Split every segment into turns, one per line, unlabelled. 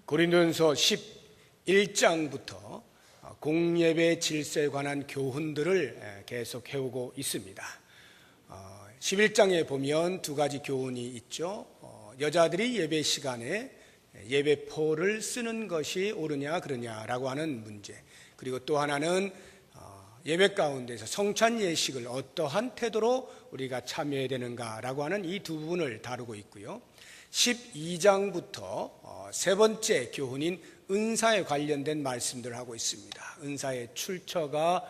고린도전서 11장부터 공예배 질서에 관한 교훈들을 계속 해오고 있습니다. 11장에 보면 두 가지 교훈이 있죠. 여자들이 예배 시간에 예배포를 쓰는 것이 옳으냐 그러냐라고 하는 문제, 그리고 또 하나는 예배 가운데서 성찬 예식을 어떠한 태도로 우리가 참여해야 되는가라고 하는 이 두 부분을 다루고 있고요. 12장부터 세 번째 교훈인 은사에 관련된 말씀들을 하고 있습니다. 은사의 출처가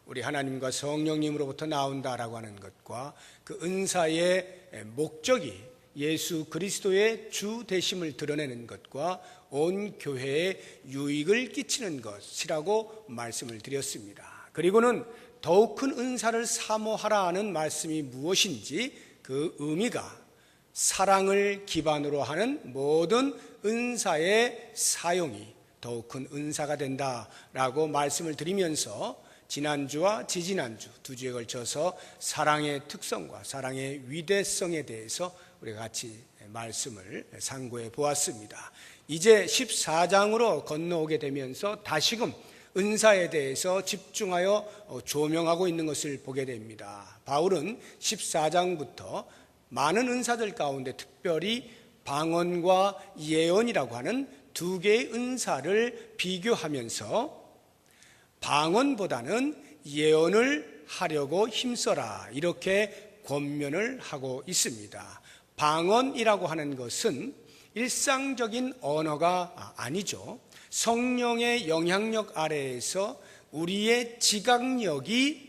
우리 하나님과 성령님으로부터 나온다라고 하는 것과 그 은사의 목적이 예수 그리스도의 주 되심을 드러내는 것과 온 교회에 유익을 끼치는 것이라고 말씀을 드렸습니다. 그리고는 더욱 큰 은사를 사모하라는 말씀이 무엇인지 그 의미가 사랑을 기반으로 하는 모든 은사의 사용이 더욱 큰 은사가 된다라고 말씀을 드리면서 지난주와 지지난주 두 주에 걸쳐서 사랑의 특성과 사랑의 위대성에 대해서 우리가 같이 말씀을 상고해 보았습니다. 이제 14장으로 건너오게 되면서 다시금 은사에 대해서 집중하여 조명하고 있는 것을 보게 됩니다. 바울은 14장부터 많은 은사들 가운데 특별히 방언과 예언이라고 하는 두 개의 은사를 비교하면서 방언보다는 예언을 하려고 힘써라 이렇게 권면을 하고 있습니다. 방언이라고 하는 것은 일상적인 언어가 아니죠. 성령의 영향력 아래에서 우리의 지각력이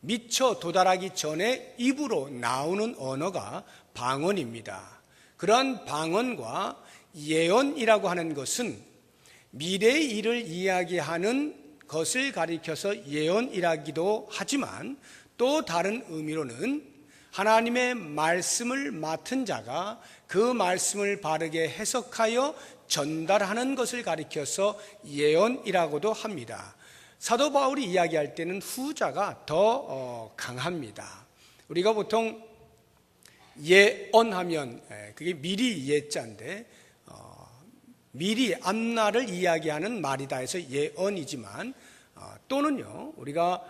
미처 도달하기 전에 입으로 나오는 언어가 방언입니다. 그러한 방언과 예언이라고 하는 것은 미래의 일을 이야기하는 것을 가리켜서 예언이라기도 하지만 또 다른 의미로는 하나님의 말씀을 맡은 자가 그 말씀을 바르게 해석하여 전달하는 것을 가리켜서 예언이라고도 합니다. 사도 바울이 이야기할 때는 후자가 더 강합니다. 우리가 보통 예언하면 그게 미리 예자인데 미리 앞날을 이야기하는 말이다 해서 예언이지만 또는요 우리가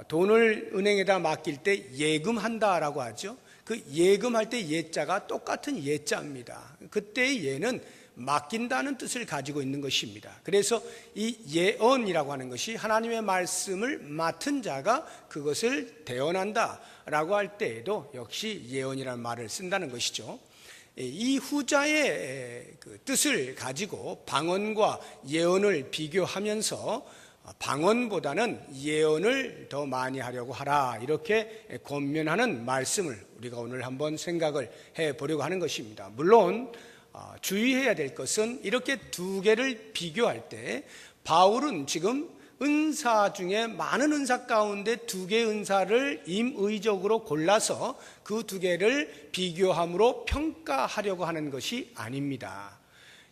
돈을 은행에다 맡길 때 예금한다라고 하죠. 그 예금할 때 예자가 똑같은 예자입니다. 그때의 예는 맡긴다는 뜻을 가지고 있는 것입니다. 그래서 이 예언이라고 하는 것이 하나님의 말씀을 맡은 자가 그것을 대언한다라고 할 때에도 역시 예언이라는 말을 쓴다는 것이죠. 이 후자의 그 뜻을 가지고 방언과 예언을 비교하면서 방언보다는 예언을 더 많이 하려고 하라 이렇게 권면하는 말씀을 우리가 오늘 한번 생각을 해보려고 하는 것입니다. 물론 주의해야 될 것은 이렇게 두 개를 비교할 때 바울은 지금 은사 중에 많은 은사 가운데 두 개의 은사를 임의적으로 골라서 그 두 개를 비교함으로 평가하려고 하는 것이 아닙니다.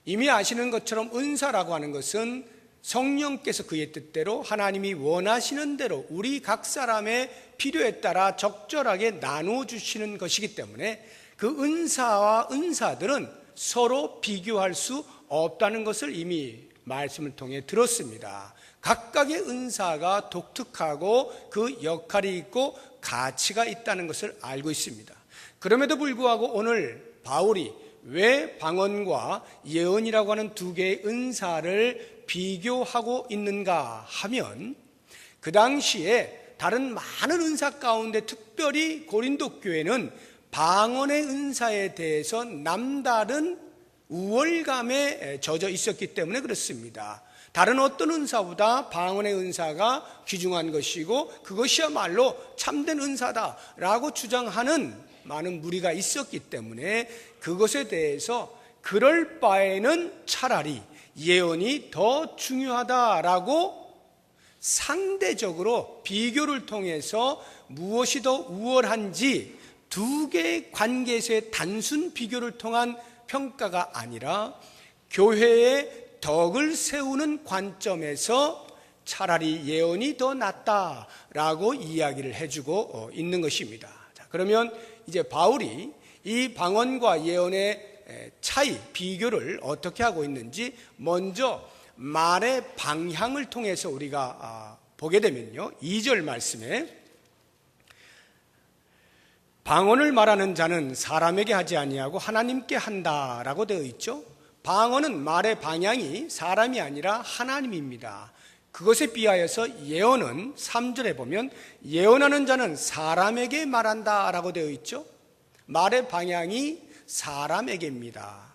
이미 아시는 것처럼 은사라고 하는 것은 성령께서 그의 뜻대로 하나님이 원하시는 대로 우리 각 사람의 필요에 따라 적절하게 나누어 주시는 것이기 때문에 그 은사와 은사들은 서로 비교할 수 없다는 것을 이미 말씀을 통해 들었습니다. 각각의 은사가 독특하고 그 역할이 있고 가치가 있다는 것을 알고 있습니다. 그럼에도 불구하고 오늘 바울이 왜 방언과 예언이라고 하는 두 개의 은사를 비교하고 있는가 하면 그 당시에 다른 많은 은사 가운데 특별히 고린도 교회는 방언의 은사에 대해서 남다른 우월감에 젖어 있었기 때문에 그렇습니다. 다른 어떤 은사보다 방언의 은사가 귀중한 것이고 그것이야말로 참된 은사다라고 주장하는 많은 무리가 있었기 때문에 그것에 대해서 그럴 바에는 차라리 예언이 더 중요하다라고 상대적으로 비교를 통해서 무엇이 더 우월한지 두 개의 관계에서의 단순 비교를 통한 평가가 아니라 교회의 덕을 세우는 관점에서 차라리 예언이 더 낫다라고 이야기를 해주고 있는 것입니다. 자, 그러면 이제 바울이 이 방언과 예언의 차이, 비교를 어떻게 하고 있는지 먼저 말의 방향을 통해서 우리가 보게 되면요, 2절 말씀에 방언을 말하는 자는 사람에게 하지 아니하고 하나님께 한다라고 되어 있죠. 방언은 말의 방향이 사람이 아니라 하나님입니다. 그것에 비하여서 예언은 3절에 보면 예언하는 자는 사람에게 말한다라고 되어 있죠. 말의 방향이 사람에게입니다.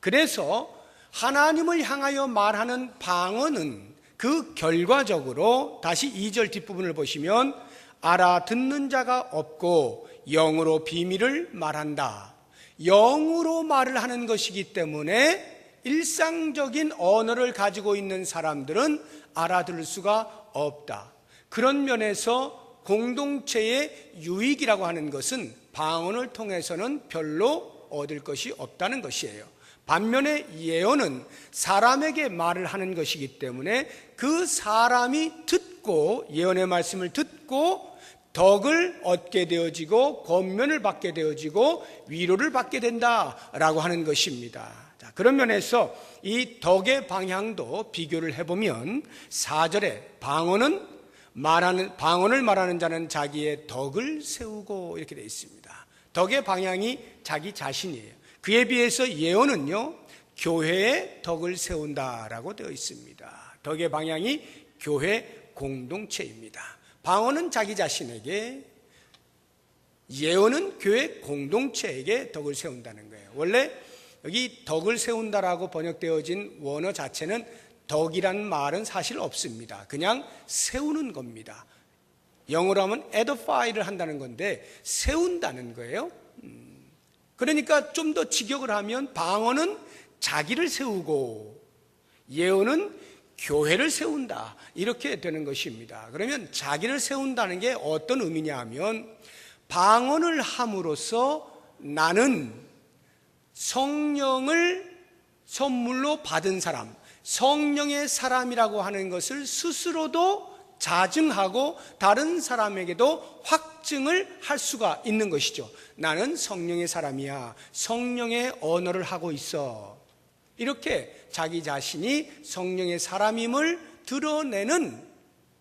그래서 하나님을 향하여 말하는 방언은 그 결과적으로 다시 2절 뒷부분을 보시면 알아듣는 자가 없고 영으로 비밀을 말한다. 영으로 말을 하는 것이기 때문에 일상적인 언어를 가지고 있는 사람들은 알아들을 수가 없다. 그런 면에서 공동체의 유익이라고 하는 것은 방언을 통해서는 별로 얻을 것이 없다는 것이에요. 반면에 예언은 사람에게 말을 하는 것이기 때문에 그 사람이 듣고 예언의 말씀을 듣고 덕을 얻게 되어지고 권면을 받게 되어지고 위로를 받게 된다라고 하는 것입니다. 자, 그런 면에서 이 덕의 방향도 비교를 해보면 4절에 방언을 말하는 자는 자기의 덕을 세우고 이렇게 되어 있습니다. 덕의 방향이 자기 자신이에요. 그에 비해서 예언은요, 교회의 덕을 세운다라고 되어 있습니다. 덕의 방향이 교회 공동체입니다. 방언은 자기 자신에게, 예언은 교회 공동체에게 덕을 세운다는 거예요. 원래 여기 덕을 세운다라고 번역되어진 원어 자체는 덕이라는 말은 사실 없습니다. 그냥 세우는 겁니다. 영어로 하면 edify를 한다는 건데 세운다는 거예요. 그러니까 좀 더 직역을 하면 방언은 자기를 세우고 예언은 교회를 세운다, 이렇게 되는 것입니다. 그러면 자기를 세운다는 게 어떤 의미냐 하면 방언을 함으로써 나는 성령을 선물로 받은 사람, 성령의 사람이라고 하는 것을 스스로도 자증하고 다른 사람에게도 확증을 할 수가 있는 것이죠. 나는 성령의 사람이야, 성령의 언어를 하고 있어, 이렇게 자기 자신이 성령의 사람임을 드러내는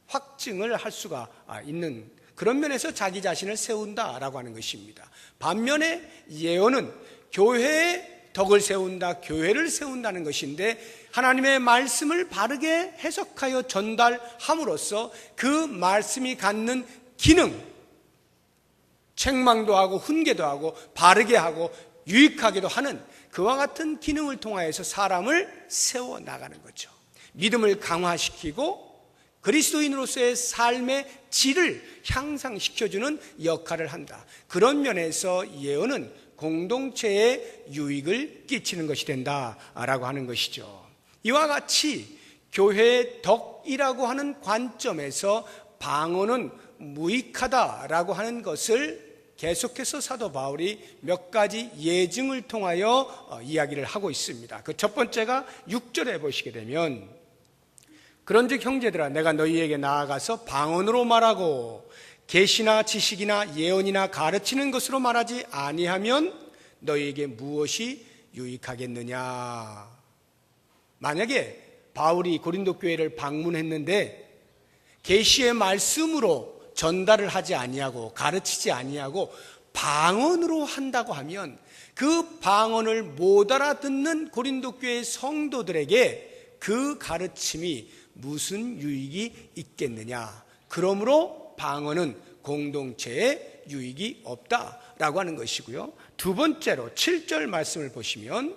확증을 할 수가 있는 그런 면에서 자기 자신을 세운다라고 하는 것입니다. 반면에 예언은 교회의 덕을 세운다, 교회를 세운다는 것인데 하나님의 말씀을 바르게 해석하여 전달함으로써 그 말씀이 갖는 기능, 책망도 하고 훈계도 하고 바르게 하고 유익하게도 하는 그와 같은 기능을 통하여서 사람을 세워나가는 거죠. 믿음을 강화시키고 그리스도인으로서의 삶의 질을 향상시켜주는 역할을 한다. 그런 면에서 예언은 공동체에 유익을 끼치는 것이 된다라고 하는 것이죠. 이와 같이 교회의 덕이라고 하는 관점에서 방언은 무익하다라고 하는 것을 계속해서 사도 바울이 몇 가지 예증을 통하여 이야기를 하고 있습니다. 그 첫 번째가 6절에 보시게 되면 그런즉 형제들아 내가 너희에게 나아가서 방언으로 말하고 계시나 지식이나 예언이나 가르치는 것으로 말하지 아니하면 너희에게 무엇이 유익하겠느냐. 만약에 바울이 고린도 교회를 방문했는데 계시의 말씀으로 전달을 하지 아니하고 가르치지 아니하고 방언으로 한다고 하면 그 방언을 못 알아듣는 고린도 교회 성도들에게 그 가르침이 무슨 유익이 있겠느냐. 그러므로 방언은 공동체에 유익이 없다라고 하는 것이고요. 두 번째로 7절 말씀을 보시면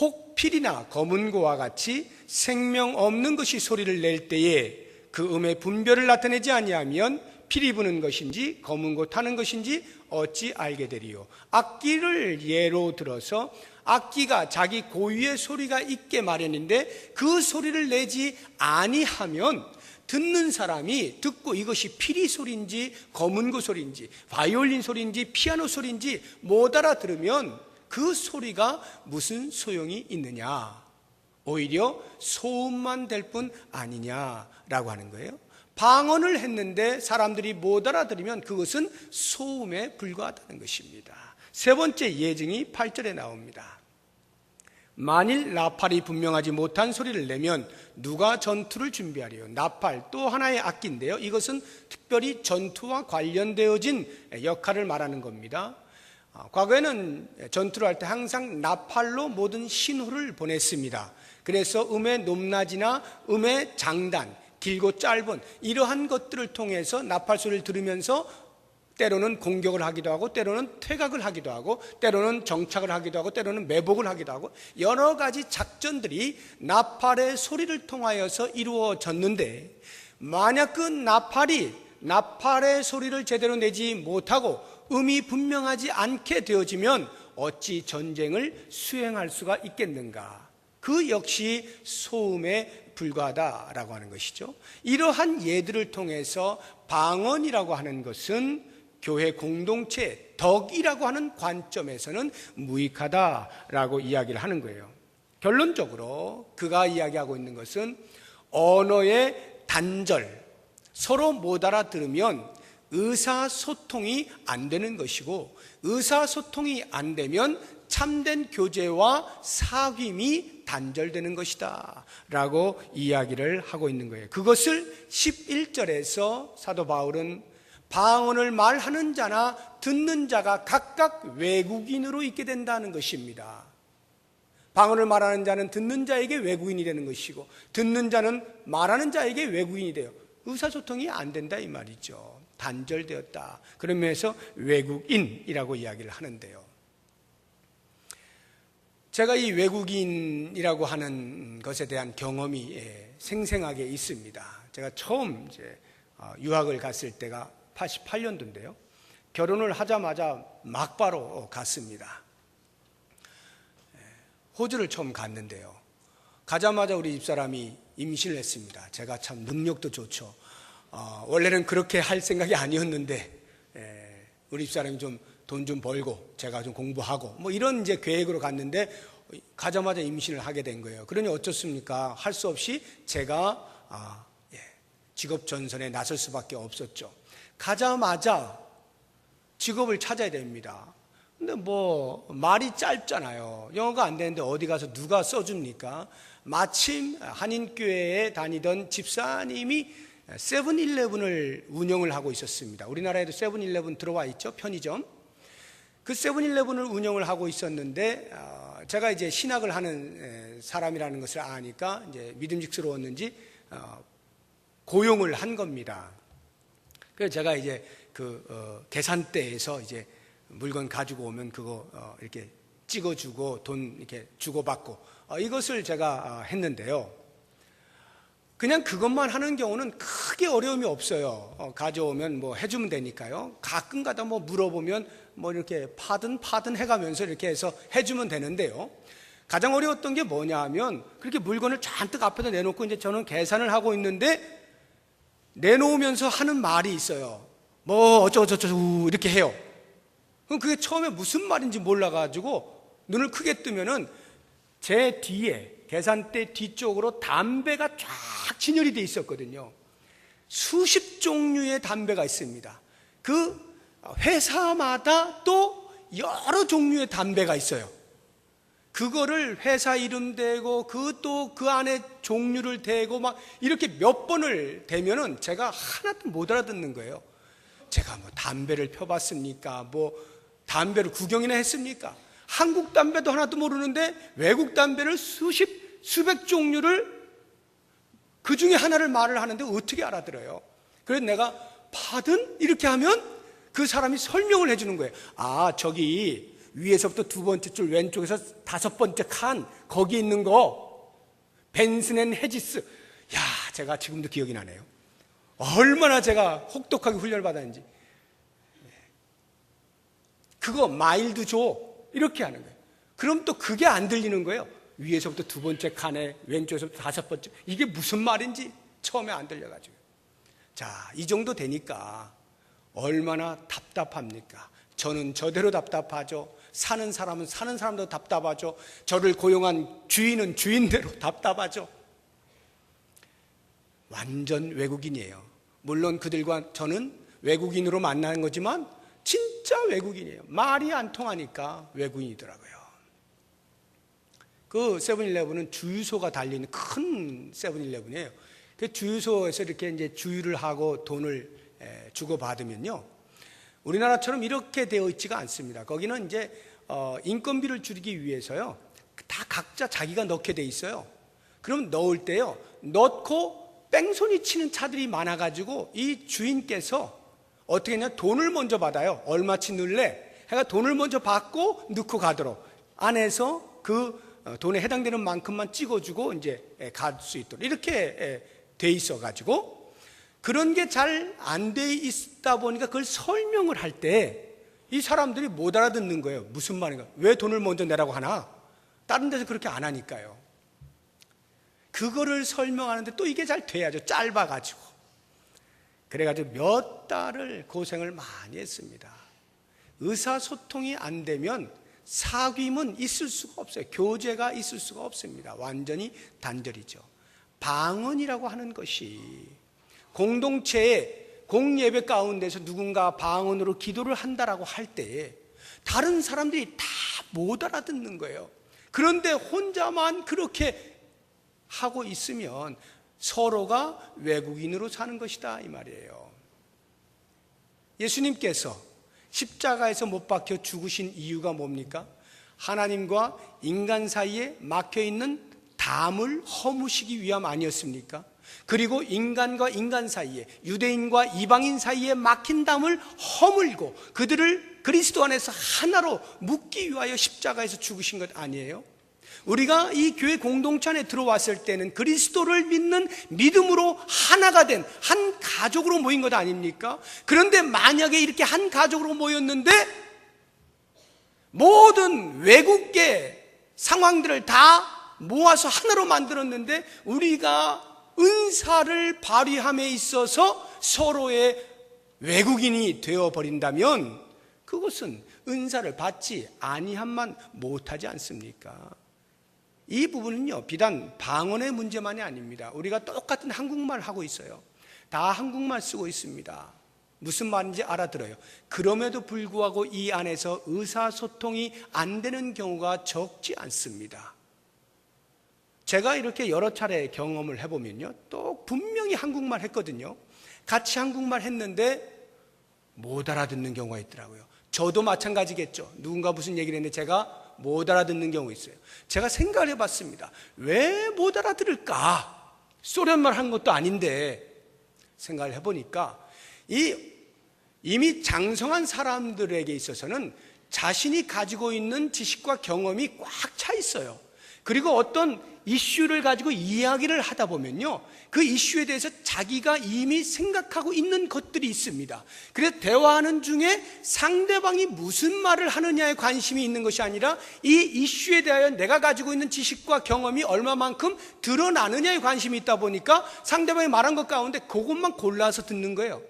혹 필이나 검은고와 같이 생명 없는 것이 소리를 낼 때에 그 음의 분별을 나타내지 아니하면 피리 부는 것인지 검은고 타는 것인지 어찌 알게 되리요. 악기를 예로 들어서 악기가 자기 고유의 소리가 있게 마련인데 그 소리를 내지 아니하면 듣는 사람이 듣고 이것이 피리 소리인지 검은고 소리인지 바이올린 소리인지 피아노 소리인지 못 알아들으면 그 소리가 무슨 소용이 있느냐. 오히려 소음만 될 뿐 아니냐라고 하는 거예요. 방언을 했는데 사람들이 못 알아들으면 그것은 소음에 불과하다는 것입니다. 세 번째 예증이 8절에 나옵니다. 만일 나팔이 분명하지 못한 소리를 내면 누가 전투를 준비하리요. 나팔 또 하나의 악기인데요. 이것은 특별히 전투와 관련되어진 역할을 말하는 겁니다. 과거에는 전투를 할 때 항상 나팔로 모든 신호를 보냈습니다. 그래서 음의 높낮이나 음의 장단, 길고 짧은 이러한 것들을 통해서 나팔 소리를 들으면서 때로는 공격을 하기도 하고 때로는 퇴각을 하기도 하고 때로는 정착을 하기도 하고 때로는 매복을 하기도 하고 여러 가지 작전들이 나팔의 소리를 통하여서 이루어졌는데, 만약 그 나팔의 소리를 제대로 내지 못하고 음이 분명하지 않게 되어지면 어찌 전쟁을 수행할 수가 있겠는가. 그 역시 소음에 불과하다라고 하는 것이죠. 이러한 예들을 통해서 방언이라고 하는 것은 교회 공동체 덕이라고 하는 관점에서는 무익하다라고 이야기를 하는 거예요. 결론적으로 그가 이야기하고 있는 것은 언어의 단절, 서로 못 알아들으면 의사소통이 안 되는 것이고, 의사소통이 안 되면 참된 교제와 사귐이 단절되는 것이다 라고 이야기를 하고 있는 거예요. 그것을 11절에서 사도 바울은 방언을 말하는 자나 듣는 자가 각각 외국인으로 있게 된다는 것입니다. 방언을 말하는 자는 듣는 자에게 외국인이 되는 것이고, 듣는 자는 말하는 자에게 외국인이 돼요. 의사소통이 안 된다 이 말이죠. 단절되었다. 그런 면에서 외국인이라고 이야기를 하는데요. 제가 이 외국인이라고 하는 것에 대한 경험이 생생하게 있습니다. 제가 처음 유학을 갔을 때가 88년도인데요. 결혼을 하자마자 막바로 갔습니다. 호주를 처음 갔는데요. 가자마자 우리 집사람이 임신을 했습니다. 제가 참 능력도 좋죠. 원래는 그렇게 할 생각이 아니었는데 우리 집사람이 좀 돈 좀 벌고 제가 좀 공부하고 뭐 이런 이제 계획으로 갔는데 가자마자 임신을 하게 된 거예요. 그러니 어쩌습니까? 할 수 없이 제가 직업 전선에 나설 수밖에 없었죠. 가자마자 직업을 찾아야 됩니다. 근데 뭐 말이 짧잖아요. 영어가 안 되는데 어디 가서 누가 써줍니까? 마침 한인교회에 다니던 집사님이 세븐일레븐을 운영을 하고 있었습니다. 우리나라에도 세븐일레븐 들어와 있죠, 편의점. 그 세븐일레븐을 운영을 하고 있었는데 제가 이제 신학을 하는 사람이라는 것을 아니까 이제 믿음직스러웠는지 고용을 한 겁니다. 그래서 제가 이제 그 계산대에서 이제 물건 가지고 오면 그거 이렇게 찍어주고 돈 이렇게 주고받고 이것을 제가 했는데요. 그냥 그것만 하는 경우는 크게 어려움이 없어요. 가져오면 뭐 해주면 되니까요. 가끔 가다 뭐 물어보면 뭐 이렇게 파든 해가면서 이렇게 해서 해주면 되는데요. 가장 어려웠던 게 뭐냐 하면 그렇게 물건을 잔뜩 앞에다 내놓고 이제 저는 계산을 하고 있는데 내놓으면서 하는 말이 있어요. 뭐 어쩌고저쩌고 이렇게 해요. 그럼 그게 처음에 무슨 말인지 몰라가지고 눈을 크게 뜨면은 제 뒤에 계산대 뒤쪽으로 담배가 쫙 진열이 돼 있었거든요. 수십 종류의 담배가 있습니다. 그 회사마다 또 여러 종류의 담배가 있어요. 그거를 회사 이름 대고 그 안에 종류를 대고 막 이렇게 몇 번을 대면은 제가 하나도 못 알아듣는 거예요. 제가 뭐 담배를 펴봤습니까? 뭐 담배를 구경이나 했습니까? 한국 담배도 하나도 모르는데 외국 담배를 수백 종류를 그 중에 하나를 말을 하는데 어떻게 알아들어요? 그래서 내가 파든 이렇게 하면 그 사람이 설명을 해주는 거예요. 아, 저기 위에서부터 두 번째 줄 왼쪽에서 다섯 번째 칸 거기 있는 거 벤슨 앤 헤지스. 야, 제가 지금도 기억이 나네요. 얼마나 제가 혹독하게 훈련을 받았는지. 그거 마일드 줘 이렇게 하는 거예요. 그럼 또 그게 안 들리는 거예요. 위에서부터 두 번째 칸에 왼쪽에서부터 다섯 번째. 이게 무슨 말인지 처음에 안 들려가지고. 자, 이 정도 되니까 얼마나 답답합니까? 저는 저대로 답답하죠. 사는 사람은 사는 사람도 답답하죠. 저를 고용한 주인은 주인대로 답답하죠. 완전 외국인이에요. 물론 그들과 저는 외국인으로 만나는 거지만 진짜 외국인이에요. 말이 안 통하니까 외국인이더라고요. 그 세븐일레븐은 주유소가 달려있는 큰 세븐일레븐이에요. 그 주유소에서 이렇게 이제 주유를 하고 돈을 주고받으면요, 우리나라처럼 이렇게 되어 있지가 않습니다. 거기는 이제 인건비를 줄이기 위해서요, 다 각자 자기가 넣게 돼 있어요. 그럼 넣을 때요, 넣고 뺑소니 치는 차들이 많아가지고 이 주인께서 어떻게 했냐, 돈을 먼저 받아요. 얼마치 넣을래? 해가 돈을 먼저 받고 넣고 가도록, 안에서 그 돈에 해당되는 만큼만 찍어주고 이제 갈 수 있도록 이렇게 돼 있어가지고, 그런 게 잘 안 돼 있다 보니까 그걸 설명을 할 때 이 사람들이 못 알아듣는 거예요. 무슨 말인가? 왜 돈을 먼저 내라고 하나? 다른 데서 그렇게 안 하니까요. 그거를 설명하는데 또 이게 잘 돼야죠. 짧아가지고. 그래가지고 몇 달을 고생을 많이 했습니다. 의사소통이 안 되면 사귐은 있을 수가 없어요. 교제가 있을 수가 없습니다. 완전히 단절이죠. 방언이라고 하는 것이, 공동체의 공예배 가운데서 누군가 방언으로 기도를 한다라고 할 때에 다른 사람들이 다 못 알아듣는 거예요. 그런데 혼자만 그렇게 하고 있으면 서로가 외국인으로 사는 것이다, 이 말이에요. 예수님께서 십자가에서 못 박혀 죽으신 이유가 뭡니까? 하나님과 인간 사이에 막혀있는 담을 허무시기 위함 아니었습니까? 그리고 인간과 인간 사이에, 유대인과 이방인 사이에 막힌 담을 허물고 그들을 그리스도 안에서 하나로 묶기 위하여 십자가에서 죽으신 것 아니에요? 우리가 이 교회 공동체 안에 들어왔을 때는 그리스도를 믿는 믿음으로 하나가 된 한 가족으로 모인 것 아닙니까? 그런데 만약에 이렇게 한 가족으로 모였는데 모든 외국계 상황들을 다 모아서 하나로 만들었는데 우리가 은사를 발휘함에 있어서 서로의 외국인이 되어버린다면 그것은 은사를 받지 아니함만 못하지 않습니까? 이 부분은요, 비단 방언의 문제만이 아닙니다. 우리가 똑같은 한국말 하고 있어요. 다 한국말 쓰고 있습니다. 무슨 말인지 알아들어요. 그럼에도 불구하고 이 안에서 의사소통이 안 되는 경우가 적지 않습니다. 제가 이렇게 여러 차례 경험을 해보면요, 또 분명히 한국말 했거든요. 같이 한국말 했는데 못 알아듣는 경우가 있더라고요. 저도 마찬가지겠죠. 누군가 무슨 얘기를 했는데 제가 못 알아듣는 경우 있어요. 제가 생각을 해봤습니다. 왜 못 알아들을까? 소련말 한 것도 아닌데 생각을 해보니까 이미 장성한 사람들에게 있어서는 자신이 가지고 있는 지식과 경험이 꽉 차 있어요. 그리고 어떤 이슈를 가지고 이야기를 하다 보면요, 그 이슈에 대해서 자기가 이미 생각하고 있는 것들이 있습니다. 그래서 대화하는 중에 상대방이 무슨 말을 하느냐에 관심이 있는 것이 아니라 이 이슈에 대하여 내가 가지고 있는 지식과 경험이 얼마만큼 드러나느냐에 관심이 있다 보니까 상대방이 말한 것 가운데 그것만 골라서 듣는 거예요.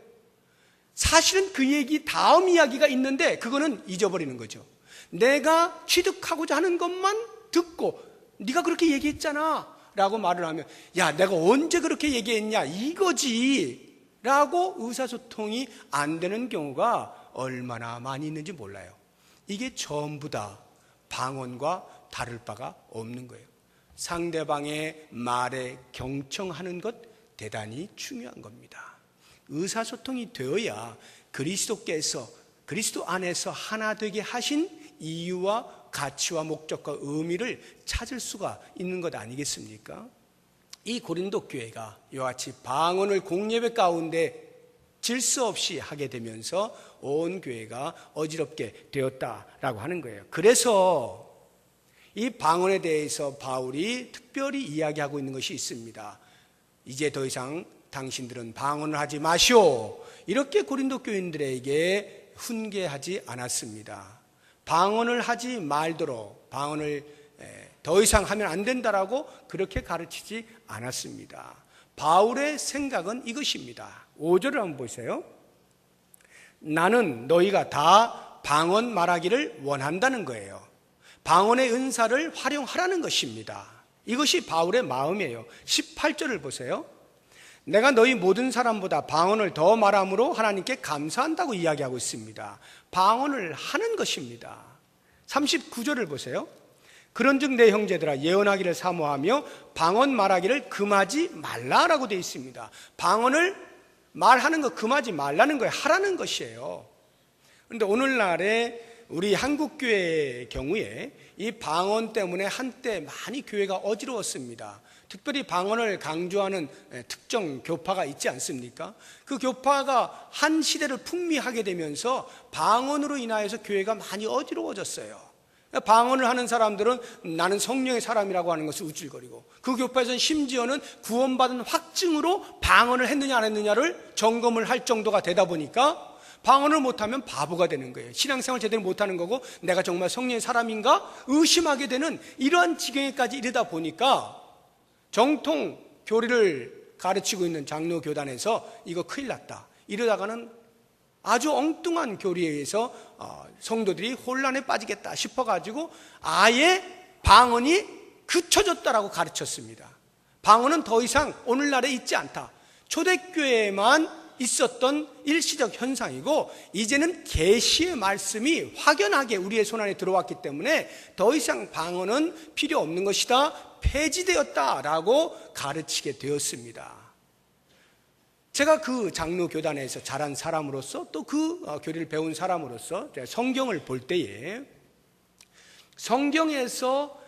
사실은 그 얘기 다음 이야기가 있는데 그거는 잊어버리는 거죠. 내가 취득하고자 하는 것만 듣고 네가 그렇게 얘기했잖아 라고 말을 하면, 야, 내가 언제 그렇게 얘기했냐 이거지 라고 의사소통이 안 되는 경우가 얼마나 많이 있는지 몰라요. 이게 전부 다 방언과 다를 바가 없는 거예요. 상대방의 말에 경청하는 것 대단히 중요한 겁니다. 의사소통이 되어야 그리스도께서 그리스도 안에서 하나 되게 하신 이유와 가치와 목적과 의미를 찾을 수가 있는 것 아니겠습니까? 이 고린도 교회가 이와 같이 방언을 공예배 가운데 질서 없이 하게 되면서 온 교회가 어지럽게 되었다라고 하는 거예요. 그래서 이 방언에 대해서 바울이 특별히 이야기하고 있는 것이 있습니다. 이제 더 이상 당신들은 방언을 하지 마시오. 이렇게 고린도 교인들에게 훈계하지 않았습니다. 방언을 하지 말도록, 방언을 더 이상 하면 안 된다라고 그렇게 가르치지 않았습니다. 바울의 생각은 이것입니다. 5절을 한번 보세요. 나는 너희가 다 방언 말하기를 원한다는 거예요. 방언의 은사를 활용하라는 것입니다. 이것이 바울의 마음이에요. 18절을 보세요. 내가 너희 모든 사람보다 방언을 더 말함으로 하나님께 감사한다고 이야기하고 있습니다. 방언을 하는 것입니다. 39절을 보세요. 그런즉 내 형제들아 예언하기를 사모하며 방언 말하기를 금하지 말라라고 되어 있습니다. 방언을 말하는 거 금하지 말라는 거예요. 하라는 것이에요. 그런데 오늘날에 우리 한국교회의 경우에 이 방언 때문에 한때 많이 교회가 어지러웠습니다. 특별히 방언을 강조하는 특정 교파가 있지 않습니까? 그 교파가 한 시대를 풍미하게 되면서 방언으로 인하여서 교회가 많이 어지러워졌어요. 방언을 하는 사람들은 나는 성령의 사람이라고 하는 것을 우쭐거리고, 그 교파에서는 심지어는 구원받은 확증으로 방언을 했느냐 안 했느냐를 점검을 할 정도가 되다 보니까 방언을 못하면 바보가 되는 거예요. 신앙생활 제대로 못하는 거고 내가 정말 성령의 사람인가 의심하게 되는 이러한 지경에까지 이르다 보니까 정통 교리를 가르치고 있는 장로 교단에서 이거 큰일 났다, 이러다가는 아주 엉뚱한 교리에 의해서 성도들이 혼란에 빠지겠다 싶어가지고 아예 방언이 그쳐졌다라고 가르쳤습니다. 방언은 더 이상 오늘날에 있지 않다. 초대교회에만 있었던 일시적 현상이고 이제는 계시의 말씀이 확연하게 우리의 손안에 들어왔기 때문에 더 이상 방언은 필요 없는 것이다, 폐지되었다라고 가르치게 되었습니다. 제가 그 장로 교단에서 자란 사람으로서 또 그 교리를 배운 사람으로서 성경을 볼 때에 성경에서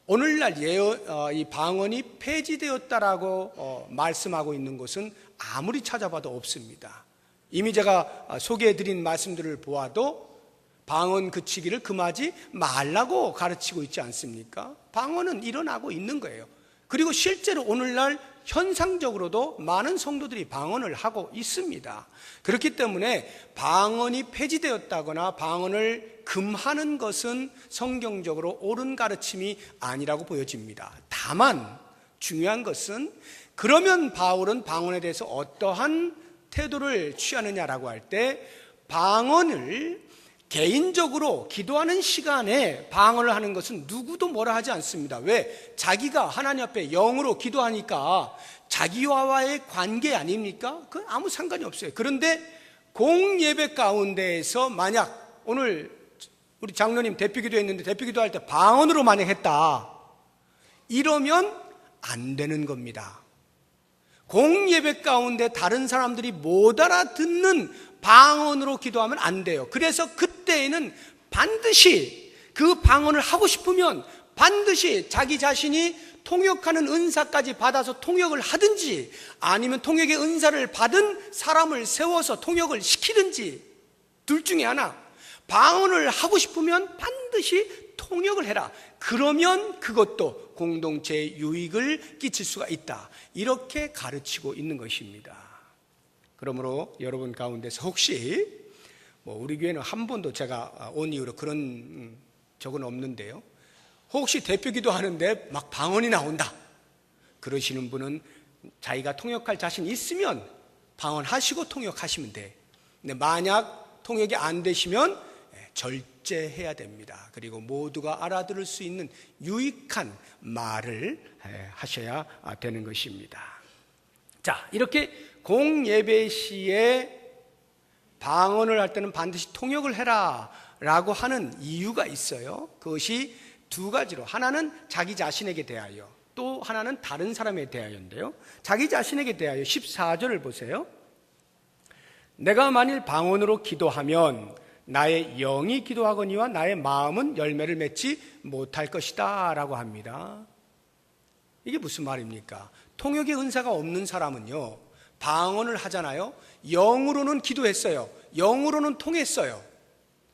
오늘날 이 방언이 폐지되었다라고 말씀하고 있는 것은 아무리 찾아봐도 없습니다. 이미 제가 소개해드린 말씀들을 보아도 방언 그치기를 금하지 말라고 가르치고 있지 않습니까? 방언은 일어나고 있는 거예요. 그리고 실제로 오늘날 현상적으로도 많은 성도들이 방언을 하고 있습니다. 그렇기 때문에 방언이 폐지되었다거나 방언을 금하는 것은 성경적으로 옳은 가르침이 아니라고 보여집니다. 다만 중요한 것은 그러면 바울은 방언에 대해서 어떠한 태도를 취하느냐라고 할 때 방언을 개인적으로 기도하는 시간에 방언을 하는 것은 누구도 뭐라 하지 않습니다. 왜? 자기가 하나님 앞에 영으로 기도하니까 자기와의 관계 아닙니까? 그건 아무 상관이 없어요. 그런데 공예배 가운데에서 만약 오늘 우리 장로님 대표기도 했는데 대표기도 할 때 방언으로 만약 했다, 이러면 안 되는 겁니다. 공예배 가운데 다른 사람들이 못 알아듣는 방언으로 기도하면 안 돼요. 그래서 그때에는 반드시 그 방언을 하고 싶으면 반드시 자기 자신이 통역하는 은사까지 받아서 통역을 하든지 아니면 통역의 은사를 받은 사람을 세워서 통역을 시키든지 둘 중에 하나. 방언을 하고 싶으면 반드시 통역을 해라. 그러면 그것도 공동체에 유익을 끼칠 수가 있다. 이렇게 가르치고 있는 것입니다. 그러므로 여러분 가운데서 혹시 우리 교회는 한 번도 제가 온 이후로 그런 적은 없는데요, 혹시 대표기도 하는데 막 방언이 나온다 그러시는 분은 자기가 통역할 자신 있으면 방언하시고 통역하시면 돼. 근데 만약 통역이 안 되시면 절제해야 됩니다. 그리고 모두가 알아들을 수 있는 유익한 말을 하셔야 되는 것입니다. 자, 이렇게 공예배 시에 방언을 할 때는 반드시 통역을 해라 라고 하는 이유가 있어요. 그것이 두 가지로, 하나는 자기 자신에게 대하여, 또 하나는 다른 사람에 대하여인데요, 자기 자신에게 대하여 14절을 보세요. 내가 만일 방언으로 기도하면 나의 영이 기도하거니와 나의 마음은 열매를 맺지 못할 것이다 라고 합니다. 이게 무슨 말입니까? 통역의 은사가 없는 사람은요, 방언을 하잖아요. 영으로는 기도했어요. 영으로는 통했어요.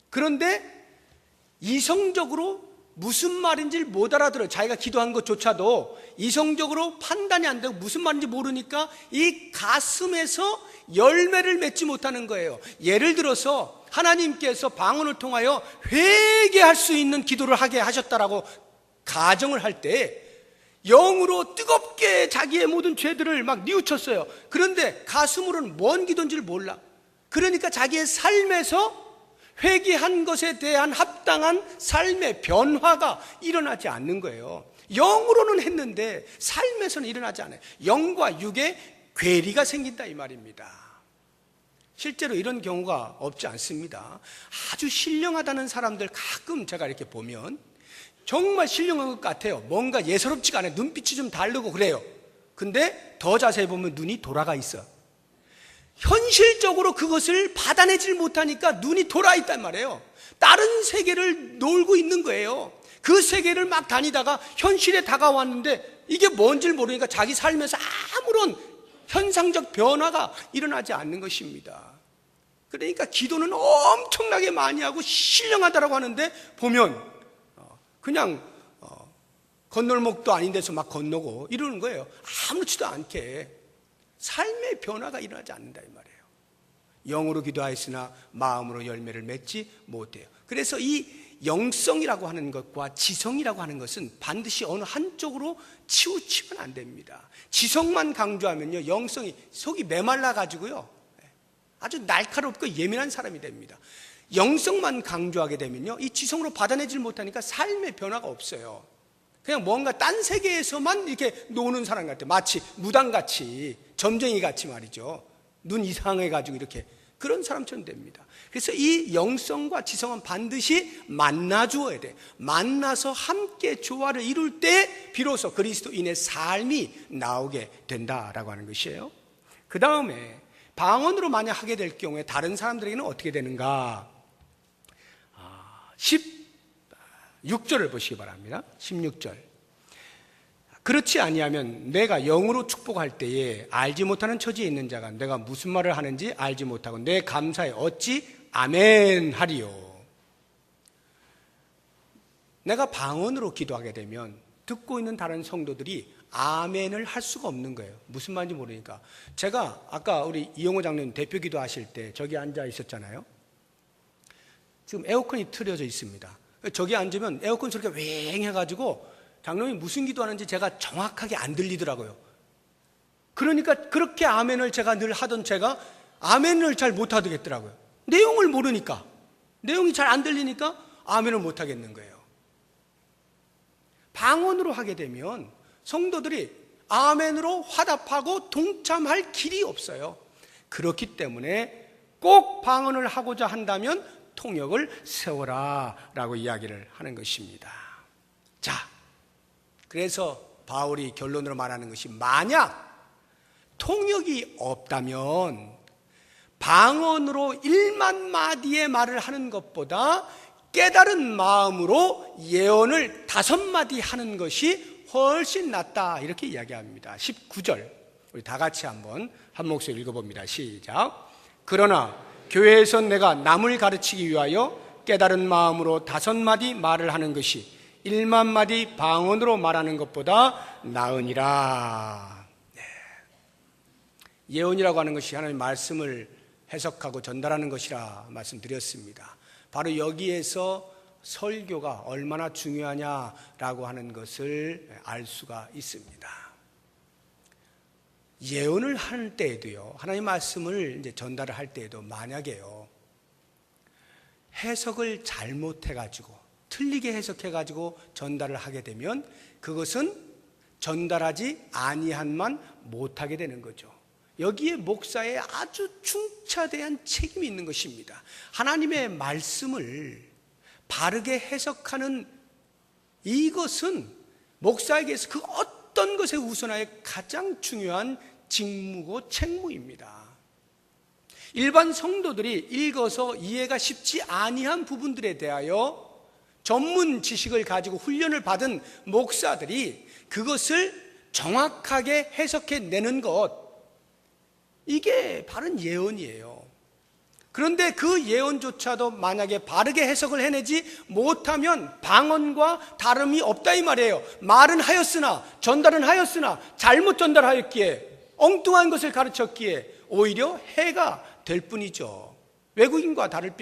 그런데 이성적으로 무슨 말인지 못 알아들어요. 자기가 기도한 것조차도 이성적으로 판단이 안 되고 무슨 말인지 모르니까 이 가슴에서 열매를 맺지 못하는 거예요. 예를 들어서 하나님께서 방언을 통하여 회개할 수 있는 기도를 하게 하셨다라고 가정을 할 때 영으로 뜨겁게 자기의 모든 죄들을 막 뉘우쳤어요. 그런데 가슴으로는 뭔 기도인지를 몰라. 그러니까 자기의 삶에서 회개한 것에 대한 합당한 삶의 변화가 일어나지 않는 거예요. 영으로는 했는데 삶에서는 일어나지 않아요. 영과 육의 괴리가 생긴다 이 말입니다. 실제로 이런 경우가 없지 않습니다. 아주 신령하다는 사람들 가끔 제가 이렇게 보면 정말 신령한 것 같아요. 뭔가 예사롭지가 않아요. 눈빛이 좀 다르고 그래요. 근데 더 자세히 보면 눈이 돌아가 있어. 현실적으로 그것을 받아내질 못하니까 눈이 돌아 있단 말이에요. 다른 세계를 놀고 있는 거예요. 그 세계를 막 다니다가 현실에 다가왔는데 이게 뭔지를 모르니까 자기 삶에서 아무런 현상적 변화가 일어나지 않는 것입니다. 그러니까 기도는 엄청나게 많이 하고 신령하다라고 하는데 보면 그냥 건널목도 아닌 데서 막 건너고 이러는 거예요. 아무렇지도 않게 삶의 변화가 일어나지 않는다 이 말이에요. 영으로 기도하였으나 마음으로 열매를 맺지 못해요. 그래서 이 영성이라고 하는 것과 지성이라고 하는 것은 반드시 어느 한쪽으로 치우치면 안 됩니다. 지성만 강조하면요, 영성이 속이 메말라 가지고요 아주 날카롭고 예민한 사람이 됩니다. 영성만 강조하게 되면요 이 지성으로 받아내질 못하니까 삶의 변화가 없어요. 그냥 뭔가 딴 세계에서만 이렇게 노는 사람 같아요. 마치 무당같이, 점쟁이같이 말이죠. 눈 이상해가지고 이렇게 그런 사람처럼 됩니다. 그래서 이 영성과 지성은 반드시 만나주어야 돼. 만나서 함께 조화를 이룰 때 비로소 그리스도인의 삶이 나오게 된다라고 하는 것이에요. 그 다음에 방언으로 만약 하게 될 경우에 다른 사람들에게는 어떻게 되는가? 16절을 보시기 바랍니다. 16절. 그렇지 아니하면 내가 영으로 축복할 때에 알지 못하는 처지에 있는 자가 내가 무슨 말을 하는지 알지 못하고 내 감사에 어찌 아멘 하리요. 내가 방언으로 기도하게 되면 듣고 있는 다른 성도들이 아멘을 할 수가 없는 거예요. 무슨 말인지 모르니까. 제가 아까 우리 이용호 장로님 대표 기도하실 때 저기 앉아 있었잖아요. 지금 에어컨이 틀어져 있습니다. 저기 앉으면 에어컨 소리가 웽 해가지고 장로님이 무슨 기도하는지 제가 정확하게 안 들리더라고요. 그러니까 그렇게 아멘을 제가 늘 하던 제가 아멘을 잘 못하겠더라고요. 내용을 모르니까, 내용이 잘 안 들리니까 아멘을 못하겠는 거예요. 방언으로 하게 되면 성도들이 아멘으로 화답하고 동참할 길이 없어요. 그렇기 때문에 꼭 방언을 하고자 한다면 통역을 세워라 라고 이야기를 하는 것입니다. 자, 그래서 바울이 결론으로 말하는 것이 만약 통역이 없다면 방언으로 1만 마디의 말을 하는 것보다 깨달은 마음으로 예언을 5마디 하는 것이 훨씬 낫다 이렇게 이야기합니다. 19절 우리 다 같이 한번 한 목소리 읽어봅니다. 시작. 그러나 교회에선 내가 남을 가르치기 위하여 깨달은 마음으로 5마디 말을 하는 것이 1만 마디 방언으로 말하는 것보다 나으니라. 네. 예언이라고 하는 것이 하나님의 말씀을 해석하고 전달하는 것이라 말씀드렸습니다. 바로 여기에서 설교가 얼마나 중요하냐라고 하는 것을 알 수가 있습니다. 예언을 할 때에도요, 하나님의 말씀을 이제 전달을 할 때에도 만약에요, 해석을 잘못해가지고 틀리게 해석해가지고 전달을 하게 되면 그것은 전달하지 아니한만 못하게 되는 거죠. 여기에 목사의 아주 중차대한 책임이 있는 것입니다. 하나님의 말씀을 바르게 해석하는 이것은 목사에게서 그 어떤 것에 우선하여 가장 중요한 직무고 책무입니다. 일반 성도들이 읽어서 이해가 쉽지 아니한 부분들에 대하여 전문 지식을 가지고 훈련을 받은 목사들이 그것을 정확하게 해석해내는 것, 이게 바른 예언이에요. 그런데 그 예언조차도 만약에 바르게 해석을 해내지 못하면 방언과 다름이 없다 이 말이에요. 말은 하였으나, 전달은 하였으나 잘못 전달하였기에, 엉뚱한 것을 가르쳤기에 오히려 해가 될 뿐이죠. 외국인과 다를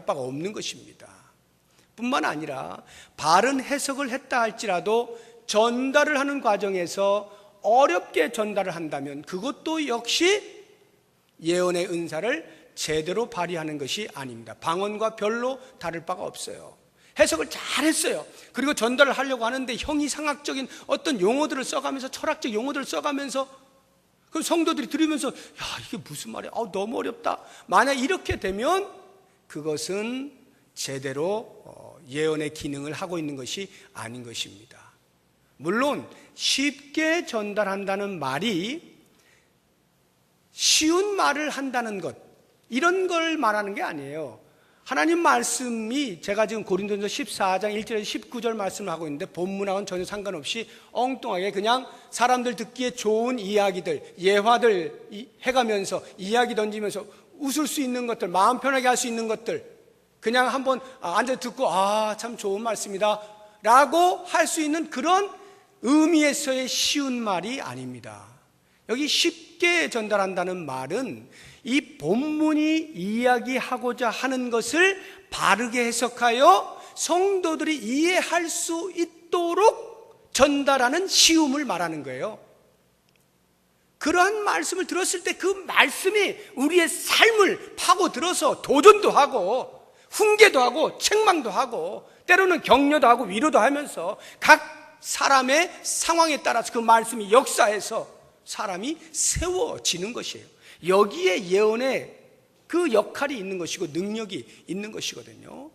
바가 없는 것입니다. 뿐만 아니라 바른 해석을 했다 할지라도 전달을 하는 과정에서 어렵게 전달을 한다면 그것도 역시 예언의 은사를 제대로 발휘하는 것이 아닙니다. 방언과 별로 다를 바가 없어요. 해석을 잘했어요. 그리고 전달을 하려고 하는데 형이상학적인 어떤 용어들을 써가면서, 철학적 용어들을 써가면서, 그 성도들이 들으면서 야, 이게 무슨 말이야? 너무 어렵다. 만약 이렇게 되면 그것은 제대로 예언의 기능을 하고 있는 것이 아닌 것입니다. 물론 쉽게 전달한다는 말이 쉬운 말을 한다는 것, 이런 걸 말하는 게 아니에요. 하나님 말씀이, 제가 지금 고린도전서 14장 1절에서 19절 말씀을 하고 있는데 본문하고는 전혀 상관없이 엉뚱하게 그냥 사람들 듣기에 좋은 이야기들, 예화들 해가면서 이야기 던지면서 웃을 수 있는 것들, 마음 편하게 할 수 있는 것들, 그냥 한번 앉아 듣고 참 좋은 말씀이다 라고 할 수 있는 그런 의미에서의 쉬운 말이 아닙니다. 여기 쉽게 전달한다는 말은 이 본문이 이야기하고자 하는 것을 바르게 해석하여 성도들이 이해할 수 있도록 전달하는 쉬움을 말하는 거예요. 그러한 말씀을 들었을 때 그 말씀이 우리의 삶을 파고들어서 도전도 하고 훈계도 하고 책망도 하고 때로는 격려도 하고 위로도 하면서 각 사람의 상황에 따라서 그 말씀이 역사해서 사람이 세워지는 것이에요. 여기에 예언의 그 역할이 있는 것이고 능력이 있는 것이거든요.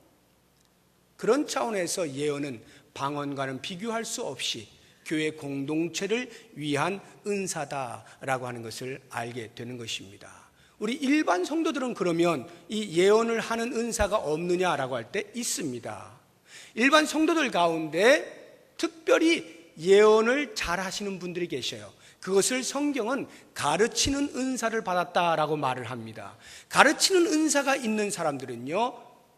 그런 차원에서 예언은 방언과는 비교할 수 없이 교회 공동체를 위한 은사다라고 하는 것을 알게 되는 것입니다. 우리 일반 성도들은 그러면 이 예언을 하는 은사가 없느냐라고 할 때 있습니다. 일반 성도들 가운데 특별히 예언을 잘 하시는 분들이 계셔요. 그것을 성경은 가르치는 은사를 받았다라고 말을 합니다. 가르치는 은사가 있는 사람들은요,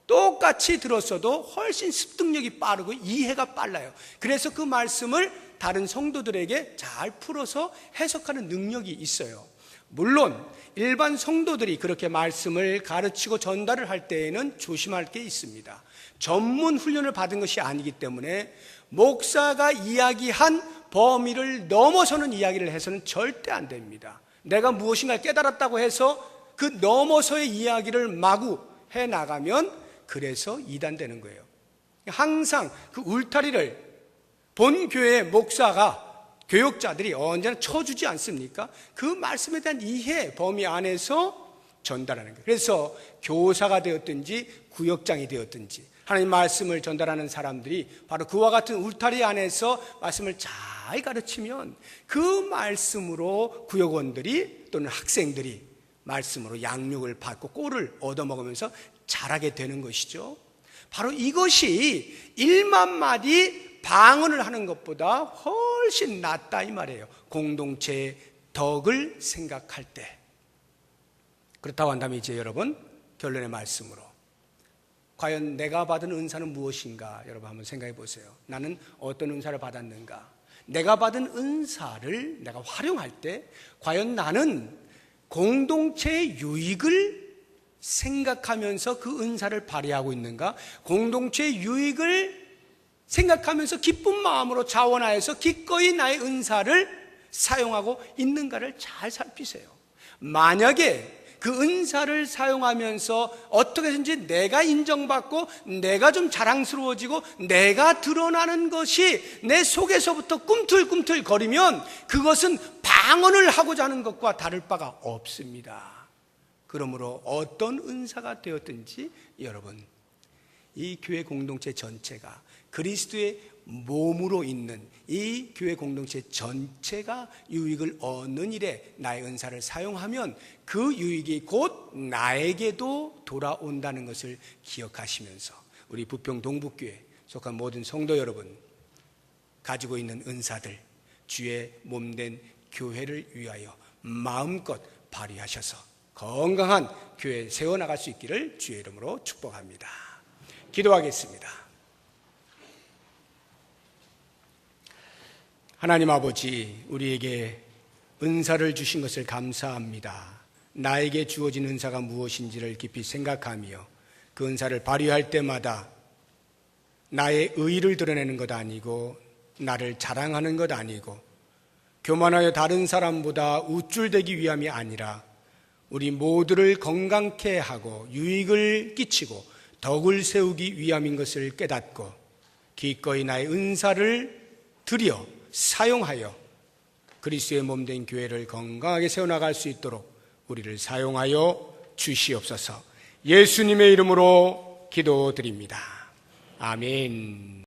똑같이 들었어도 훨씬 습득력이 빠르고 이해가 빨라요. 그래서 그 말씀을 다른 성도들에게 잘 풀어서 해석하는 능력이 있어요. 물론 일반 성도들이 그렇게 말씀을 가르치고 전달을 할 때에는 조심할 게 있습니다. 전문 훈련을 받은 것이 아니기 때문에 목사가 이야기한 범위를 넘어서는 이야기를 해서는 절대 안 됩니다. 내가 무엇인가 깨달았다고 해서 그 넘어서의 이야기를 마구 해나가면 그래서 이단되는 거예요. 항상 그 울타리를 본 교회의 목사가, 교역자들이 언제나 쳐주지 않습니까? 그 말씀에 대한 이해 범위 안에서 전달하는 거예요. 그래서 교사가 되었든지 구역장이 되었든지 하나님 말씀을 전달하는 사람들이 바로 그와 같은 울타리 안에서 말씀을 잘 가르치면 그 말씀으로 구역원들이 또는 학생들이 말씀으로 양육을 받고 꼴을 얻어먹으면서 자라게 되는 것이죠. 바로 이것이 1만 마디 방언을 하는 것보다 훨씬 낫다 이 말이에요. 공동체의 덕을 생각할 때. 그렇다고 한다면 이제 여러분 결론의 말씀으로, 과연 내가 받은 은사는 무엇인가 여러분 한번 생각해 보세요. 나는 어떤 은사를 받았는가? 내가 받은 은사를 내가 활용할 때 과연 나는 공동체의 유익을 생각하면서 그 은사를 발휘하고 있는가? 공동체의 유익을 생각하면서 기쁜 마음으로 자원하여서 기꺼이 나의 은사를 사용하고 있는가를 잘 살피세요. 만약에 그 은사를 사용하면서 어떻게든지 내가 인정받고 내가 좀 자랑스러워지고 내가 드러나는 것이 내 속에서부터 꿈틀꿈틀 거리면 그것은 방언을 하고자 하는 것과 다를 바가 없습니다. 그러므로 어떤 은사가 되었든지 여러분, 이 교회 공동체 전체가 그리스도의 몸으로 있는 이 교회 공동체 전체가 유익을 얻는 일에 나의 은사를 사용하면 그 유익이 곧 나에게도 돌아온다는 것을 기억하시면서 우리 부평 동북교회 속한 모든 성도 여러분, 가지고 있는 은사들 주의 몸된 교회를 위하여 마음껏 발휘하셔서 건강한 교회 세워나갈 수 있기를 주의 이름으로 축복합니다. 기도하겠습니다. 하나님 아버지, 우리에게 은사를 주신 것을 감사합니다. 나에게 주어진 은사가 무엇인지를 깊이 생각하며 그 은사를 발휘할 때마다 나의 의의를 드러내는 것 아니고 나를 자랑하는 것 아니고 교만하여 다른 사람보다 우쭐대기 위함이 아니라 우리 모두를 건강케 하고 유익을 끼치고 덕을 세우기 위함인 것을 깨닫고 기꺼이 나의 은사를 드려 사용하여 그리스도의 몸된 교회를 건강하게 세워나갈 수 있도록 우리를 사용하여 주시옵소서. 예수님의 이름으로 기도드립니다. 아멘.